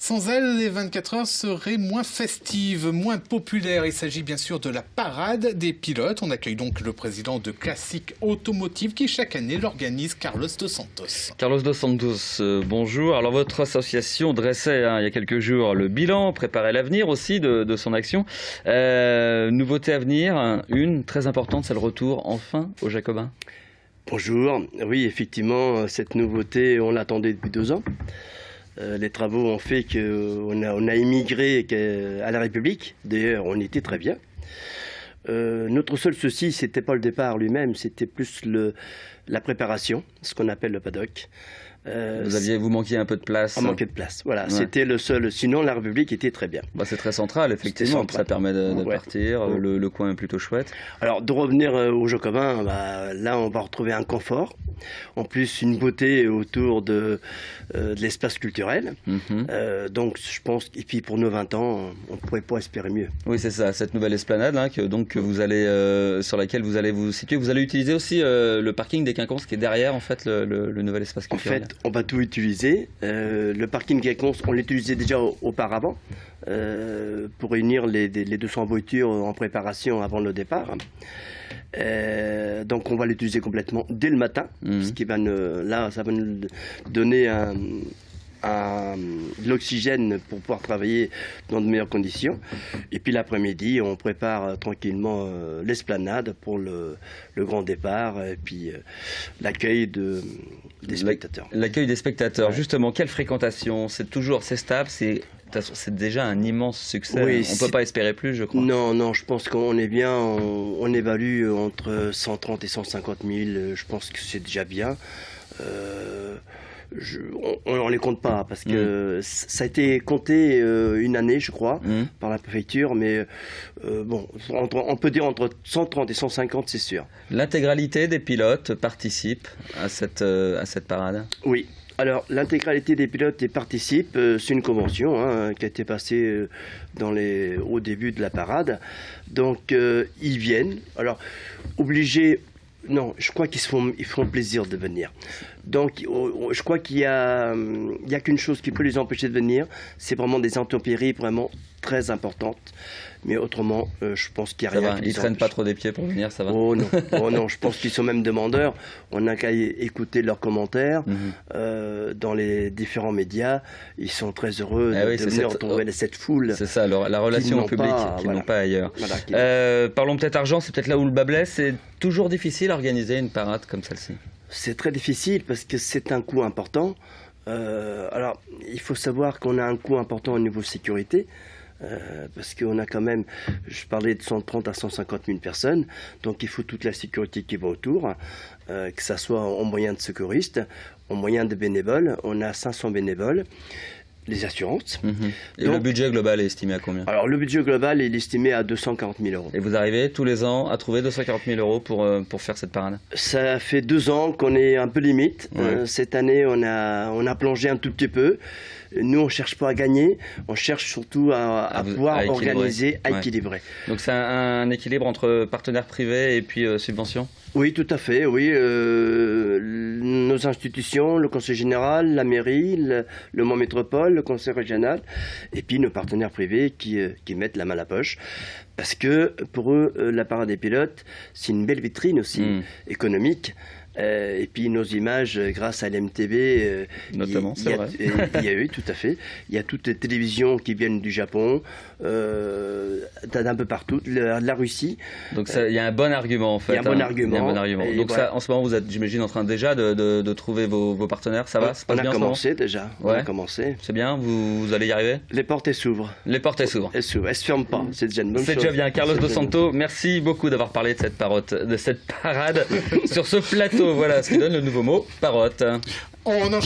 Sans elle, les 24 heures seraient moins festives, moins populaires. Il s'agit bien sûr de la parade des pilotes. On accueille donc le président de Classic Automotive qui chaque année l'organise, Carlos Dos Santos. Carlos Dos Santos, bonjour. Alors votre association dressait il y a quelques jours le bilan, préparait l'avenir aussi de son action. Nouveauté à venir, une très importante, c'est le retour enfin aux Jacobins. Bonjour, oui effectivement cette nouveauté on l'attendait depuis 2 ans. Les travaux ont fait qu'on a immigré à la République, d'ailleurs on était très bien. Notre seul souci, c'était pas le départ lui-même, c'était plus la préparation, ce qu'on appelle le paddock. Vous manquiez un peu de place. On manquait de place, voilà, ouais. C'était le seul, sinon la République était très bien. C'est très central, effectivement, central. Ça permet de partir, le coin est plutôt chouette. Alors de revenir aux Jacobins, là on va retrouver un confort, en plus une beauté autour de l'espace culturel, donc je pense, et puis pour nos 20 ans, on ne pourrait pas espérer mieux. Oui c'est ça, cette nouvelle esplanade sur laquelle vous allez vous situer, vous allez utiliser aussi le parking des Quinconces qui est derrière en fait le nouvel espace culturel. En fait, on va tout utiliser. Le parking Quinconces, on l'utilisait déjà auparavant pour réunir les 200 voitures en préparation avant le départ. Donc on va l'utiliser complètement dès le matin, ce qui va ça va nous donner de l'oxygène pour pouvoir travailler dans de meilleures conditions. Et puis l'après-midi, on prépare tranquillement l'esplanade pour le grand départ et puis l'accueil des spectateurs. L'accueil des spectateurs, ouais. Justement, quelle fréquentation? C'est stable, c'est déjà un immense succès. Oui, on ne peut pas espérer plus, je crois. Non, je pense qu'on est bien, on évalue entre 130 et 150 000, je pense que c'est déjà bien. On ne les compte pas parce que ça a été compté une année, je crois, par la préfecture, mais on peut dire entre 130 et 150, c'est sûr. L'intégralité des pilotes participe à cette parade? Oui. Alors, l'intégralité des pilotes participe, c'est une convention qui a été passée au début de la parade. Donc, ils viennent. Alors, obligés, non, je crois qu'ils font plaisir de venir. Donc, je crois qu'il y a qu'une chose qui peut les empêcher de venir, c'est vraiment des intempéries vraiment très importantes. Mais autrement, je pense qu'il n'y a rien. Ils ne traînent pas trop des pieds pour venir, ça va? Oh non, je pense qu'ils sont même demandeurs. On n'a qu'à écouter leurs commentaires dans les différents médias. Ils sont très heureux de venir retrouver cette foule. C'est ça, la relation au public qu'ils n'ont pas ailleurs. Voilà, parlons peut-être argent, c'est peut-être là où le bas blesse. C'est toujours difficile d'organiser une parade comme celle-ci? C'est très difficile parce que c'est un coût important. Alors, il faut savoir qu'on a un coût important au niveau sécurité. Parce qu'on a quand même, je parlais de 130 à 150 000 personnes, donc il faut toute la sécurité qui va autour, que ça soit en moyen de secouristes, en moyen de bénévoles. On a 500 bénévoles, les assurances. Et donc, le budget global est estimé à combien? Alors le budget global est estimé à 240 000 euros. Et vous arrivez tous les ans à trouver 240 000 euros pour faire cette parade? Ça fait 2 ans qu'on est un peu limite. Cette année, on a plongé un tout petit peu. Nous, on ne cherche pas à gagner, on cherche surtout à pouvoir organiser, à équilibrer. Donc c'est un équilibre entre partenaires privés et puis subventions? Oui, tout à fait, oui. Nos institutions, le Conseil général, la mairie, le Mans Métropole, le Conseil régional, et puis nos partenaires privés qui mettent la main à la poche. Parce que pour eux, la parade des pilotes, c'est une belle vitrine aussi économique. Et puis nos images, grâce à l'MTV, notamment, c'est vrai. Il y a eu, tout à fait. Il y a toutes les télévisions qui viennent du Japon, d'un peu partout, de la Russie. Donc il y a un bon argument en fait. Il y a un bon argument. Donc voilà. Ça, en ce moment, vous êtes, j'imagine, en train déjà de trouver vos partenaires. Ça va? On a commencé déjà. On a commencé. C'est bien. Vous allez y arriver? Les portes s'ouvrent. Les portes s'ouvrent. Elles s'ouvrent. Elles se ferment pas. C'est déjà une bonne chose. C'est déjà bien. Carlos Dos Santos, merci beaucoup d'avoir parlé de cette parade sur ce plateau. Voilà ce qui donne le nouveau mot, parotte. On enchaîne.